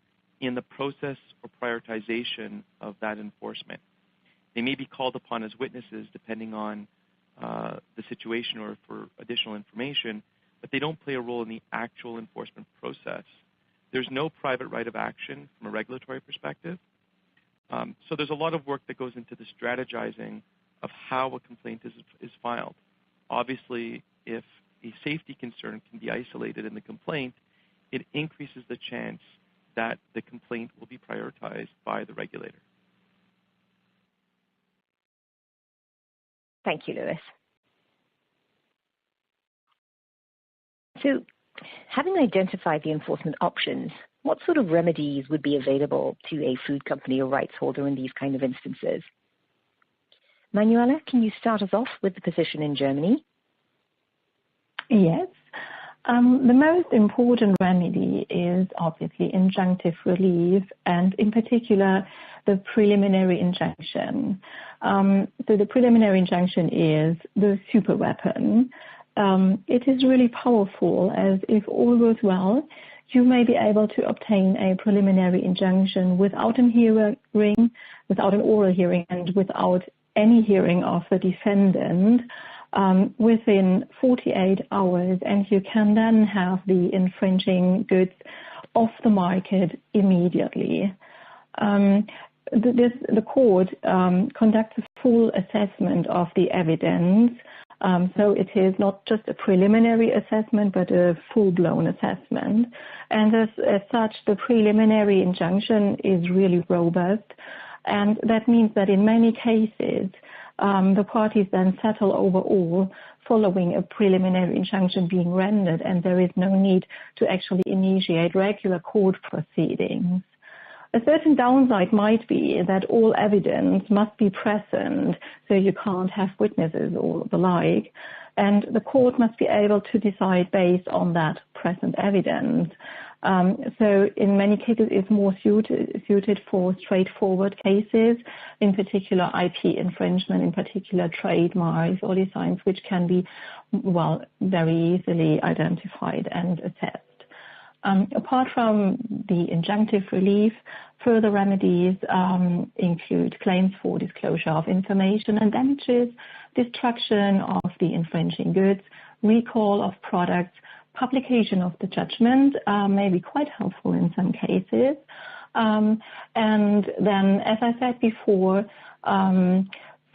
in the process or prioritization of that enforcement. They may be called upon as witnesses depending on the situation or for additional information, but they don't play a role in the actual enforcement process. There's no private right of action from a regulatory perspective. So there's a lot of work that goes into the strategizing of how a complaint is filed. Obviously, if a safety concern can be isolated in the complaint, it increases the chance that the complaint will be prioritized by the regulator. Thank you, Lewis. So, having identified the enforcement options, what sort of remedies would be available to a food company or rights holder in these kind of instances? Manuela, can you start us off with the position in Germany? Yes. The most important remedy is obviously injunctive relief, and in particular, the preliminary injunction. So the preliminary injunction is the super weapon. It is really powerful, as if all goes well, you may be able to obtain a preliminary injunction without an hearing, without an oral hearing, and without any hearing of the defendant within 48 hours, and you can then have the infringing goods off the market immediately. The court conducts a full assessment of the evidence. So it is not just a preliminary assessment, but a full-blown assessment. And as such, the preliminary injunction is really robust. And that means that in many cases, the parties then settle overall following a preliminary injunction being rendered, and there is no need to actually initiate regular court proceedings. A certain downside might be that all evidence must be present, so you can't have witnesses or the like, and the court must be able to decide based on that present evidence. So in many cases, it's more suited for straightforward cases, in particular IP infringement, in particular trademarks or designs, which can be, well, very easily identified and assessed. Apart from the injunctive relief, further remedies include claims for disclosure of information and damages, destruction of the infringing goods, recall of products, publication of the judgment may be quite helpful in some cases. And then, as I said before,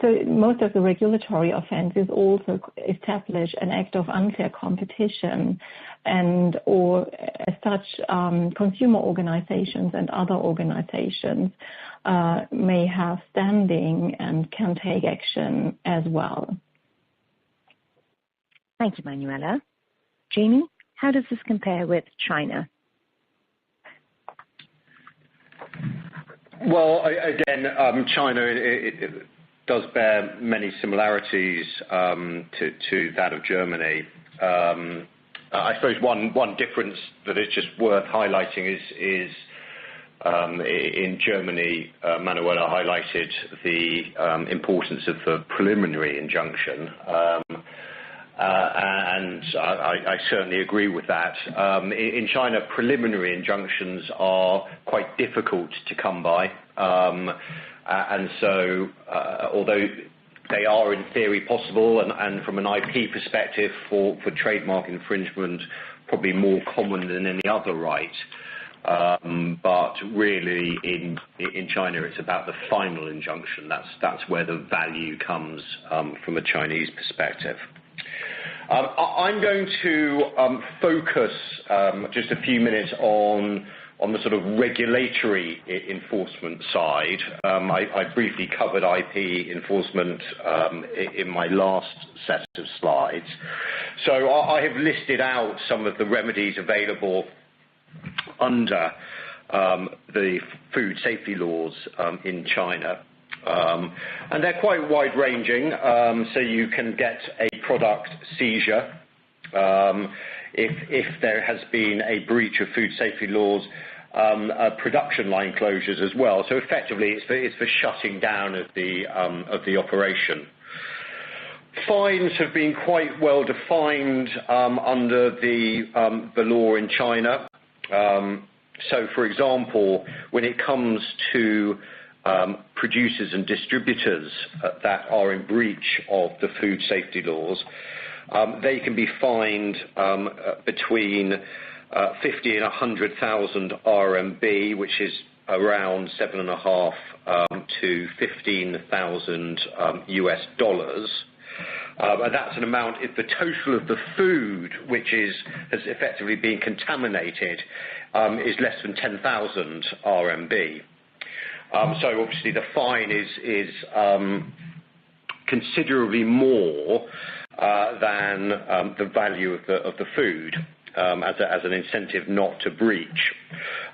so most of the regulatory offenses also establish an act of unfair competition, and or as such, consumer organizations and other organizations may have standing and can take action as well. Thank you, Manuela. Jamie, how does this compare with China? Well, again, China it does bear many similarities to that of Germany. I suppose one difference that is just worth highlighting is in Germany, Manuela highlighted the importance of the preliminary injunction. And I certainly agree with that. In China, preliminary injunctions are quite difficult to come by. And so, although they are in theory possible, and from an IP perspective for trademark infringement, probably more common than any other right. But really, in China, it's about the final injunction. That's where the value comes from a Chinese perspective. I'm going to focus just a few minutes on the sort of regulatory enforcement side. I briefly covered IP enforcement in my last set of slides. So I have listed out some of the remedies available under the food safety laws in China. And they're quite wide-ranging, so you can get a product seizure if there has been a breach of food safety laws, production line closures as well. So effectively, it's for shutting down of the operation. Fines have been quite well defined under the law in China. So, for example, when it comes to producers and distributors that are in breach of the food safety laws, they can be fined between 50 and 100,000 RMB, which is around $7.5 to 15,000 US dollars. And that's an amount if the total of the food, which has effectively been contaminated, is less than 10,000 RMB. So obviously the fine is considerably more than the value of the food as an incentive not to breach.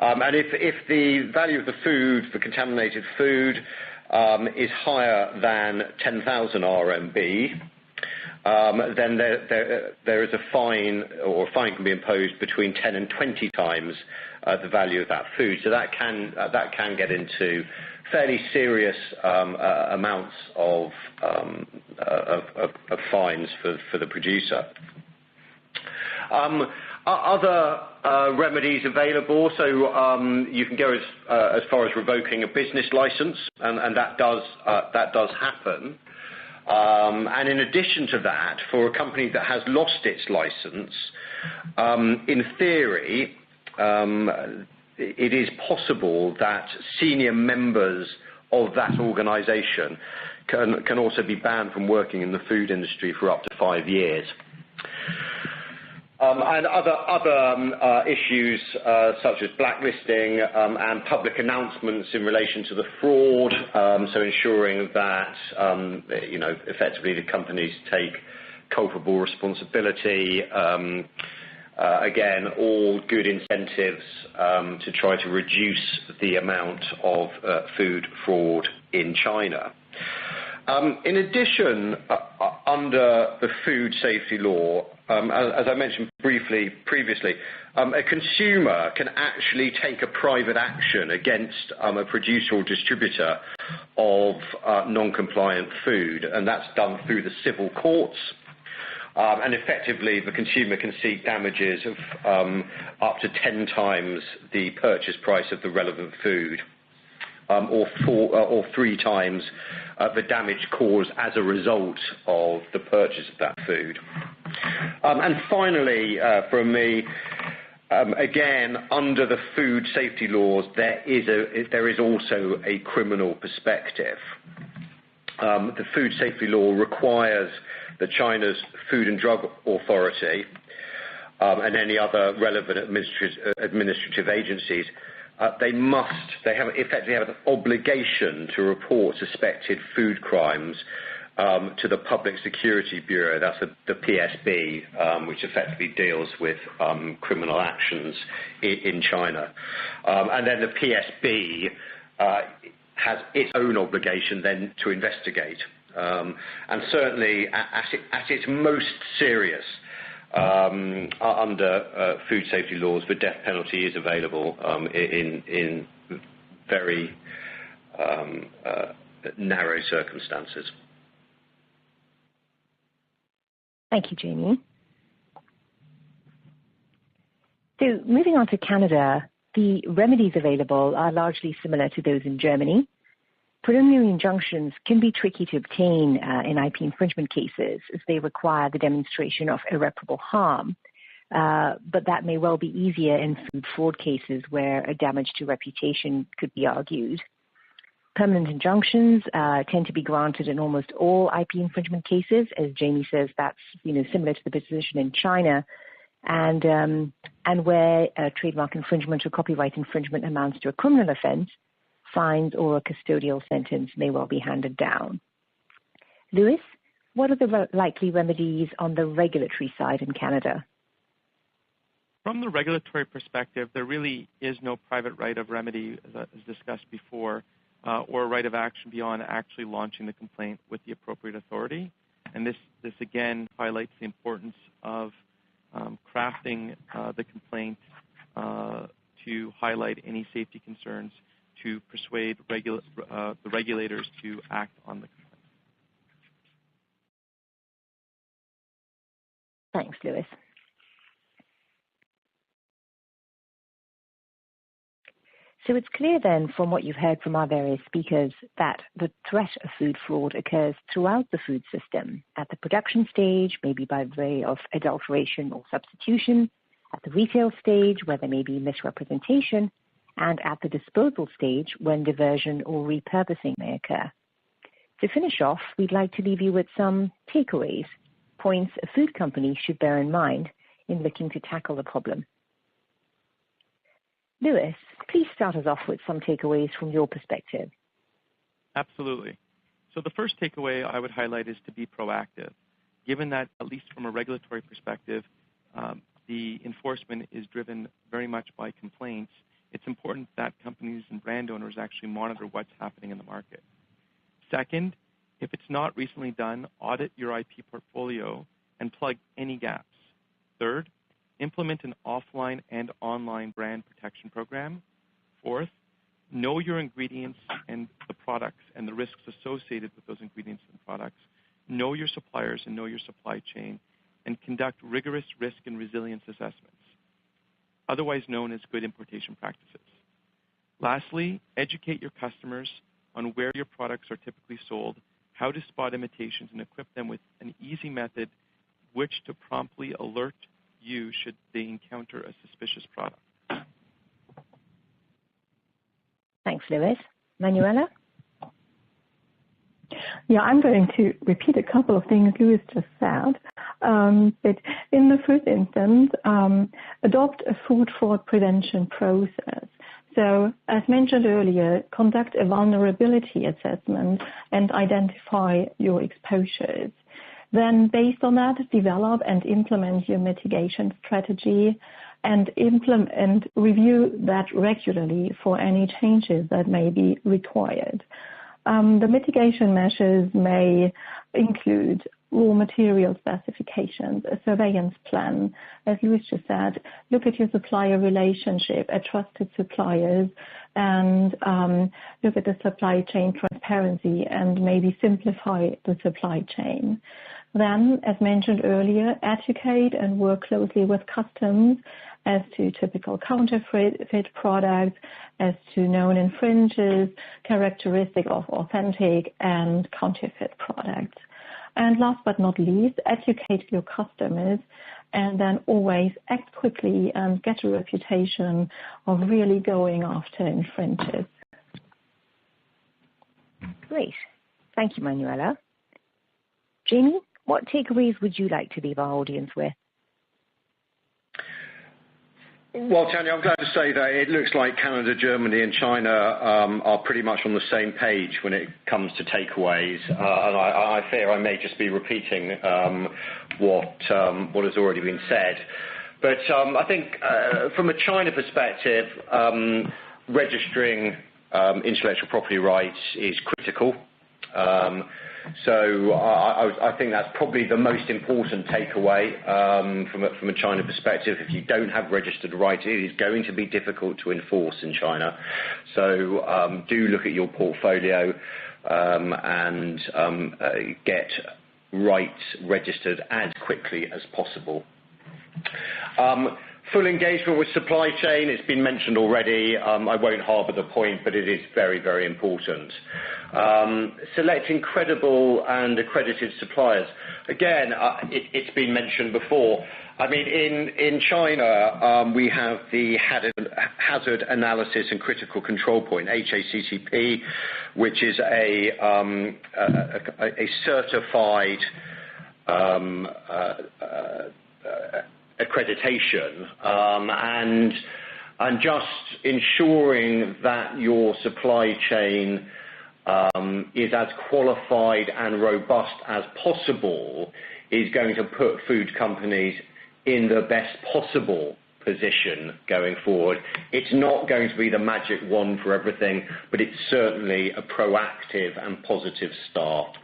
And if the value of the food, the contaminated food, is higher than 10,000 RMB, then there is a fine, or a fine can be imposed between 10 and 20 times the value of that food. So that can get into fairly serious amounts of fines for the producer. Other remedies available, so you can go as far as revoking a business license, and that does happen. And in addition to that, for a company that has lost its license, in theory, it is possible that senior members of that organisation can also be banned from working in the food industry for up to 5 years. And other issues such as blacklisting and public announcements in relation to the fraud, so ensuring that effectively the companies take culpable responsibility. Again, all good incentives to try to reduce the amount of food fraud in China. In addition, under the food safety law, as I mentioned briefly previously, a consumer can actually take a private action against a producer or distributor of non-compliant food, and that's done through the civil courts. And effectively, the consumer can seek damages of up to 10 times the purchase price of the relevant food, or 3 times the damage caused as a result of the purchase of that food. And finally, from me, again, under the food safety laws, there is also a criminal perspective. The food safety law requires that China's Food and Drug Authority and any other relevant administrative agencies, they effectively have an obligation to report suspected food crimes to the Public Security Bureau. That's the PSB, which effectively deals with criminal actions in China. And then the PSB has its own obligation then to investigate. And certainly at its most serious, under food safety laws, the death penalty is available in very narrow circumstances. Thank you, Jamie. So moving on to Canada, the remedies available are largely similar to those in Germany. Preliminary injunctions can be tricky to obtain in IP infringement cases, as they require the demonstration of irreparable harm. But that may well be easier in food fraud cases where a damage to reputation could be argued. Permanent injunctions tend to be granted in almost all IP infringement cases. As Jamie says, that's similar to the position in China. And where a trademark infringement or copyright infringement amounts to a criminal offense, fines or a custodial sentence may well be handed down. Lewis, what are the likely remedies on the regulatory side in Canada? From the regulatory perspective, there really is no private right of remedy, as discussed before, or right of action beyond actually launching the complaint with the appropriate authority. And this again highlights the importance of crafting the complaint to highlight any safety concerns, to persuade the regulators to act on the complaint. Thanks, Lewis. So it's clear then from what you've heard from our various speakers that the threat of food fraud occurs throughout the food system, at the production stage, maybe by way of adulteration or substitution, at the retail stage where there may be misrepresentation, and at the disposal stage when diversion or repurposing may occur. To finish off, we'd like to leave you with some takeaways, points a food company should bear in mind in looking to tackle the problem. Lewis, please start us off with some takeaways from your perspective. Absolutely. So the first takeaway I would highlight is to be proactive. Given that, at least from a regulatory perspective, the enforcement is driven very much by complaints, it's important that companies and brand owners actually monitor what's happening in the market. Second, If it's not recently done, audit your IP portfolio and plug any gaps. Third, implement an offline and online brand protection program. Fourth, know your ingredients and the products and the risks associated with those ingredients and products. Know your suppliers and know your supply chain, and conduct rigorous risk and resilience assessments, otherwise known as good importation practices. Lastly, educate your customers on where your products are typically sold, how to spot imitations, and equip them with an easy method which to promptly alert you should they encounter a suspicious product. Thanks, Lewis. Manuela? Yeah, I'm going to repeat a couple of things Lewis just said. But in the first instance, adopt a food fraud prevention process. So, as mentioned earlier, conduct a vulnerability assessment and identify your exposures. Then, based on that, develop and implement your mitigation strategy and review that regularly for any changes that may be required. The mitigation measures may include raw material specifications, a surveillance plan. As Louis just said, look at your supplier relationship, at trusted suppliers, and look at the supply chain transparency and maybe simplify the supply chain. Then, as mentioned earlier, educate and work closely with customs as to typical counterfeit products, as to known infringers, characteristic of authentic and counterfeit products. And last but not least, educate your customers and then always act quickly and get a reputation of really going after infringers. Great. Thank you, Manuela. Jamie, what takeaways would you like to leave our audience with? Well, Tanya, I'm glad to say that it looks like Canada, Germany, and China are pretty much on the same page when it comes to takeaways. And I fear I may just be repeating what has already been said. But I think from a China perspective, registering intellectual property rights is critical. So I think that's probably the most important takeaway from a China perspective. If you don't have registered rights, it is going to be difficult to enforce in China. So do look at your portfolio and get rights registered as quickly as possible. Full engagement with supply chain, it's been mentioned already. I won't harbour the point, but it is very, very important. Selecting credible and accredited suppliers. Again, it's been mentioned before. I mean, in China, we have the Hazard Analysis and Critical Control Point, HACCP, which is a certified accreditation, and just ensuring that your supply chain is as qualified and robust as possible is going to put food companies in the best possible position going forward. It's not going to be the magic wand for everything, but it's certainly a proactive and positive start.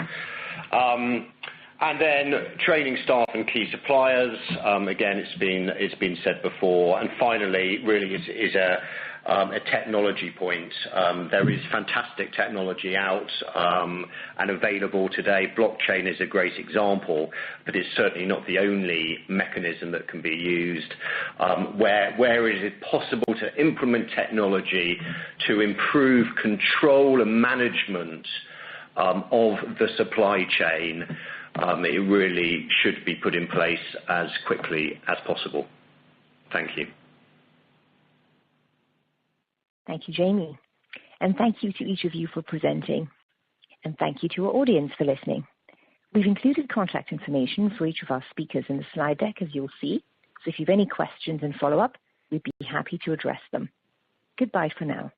And then training staff and key suppliers. Again, it's been said before. And finally, really is a technology point. There is fantastic technology out and available today. Blockchain is a great example, but it's certainly not the only mechanism that can be used. Where is it possible to implement technology to improve control and management of the supply chain? It really should be put in place as quickly as possible. Thank you. Thank you, Jamie. And thank you to each of you for presenting. And thank you to our audience for listening. We've included contact information for each of our speakers in the slide deck, as you'll see. So if you have any questions and follow-up, we'd be happy to address them. Goodbye for now.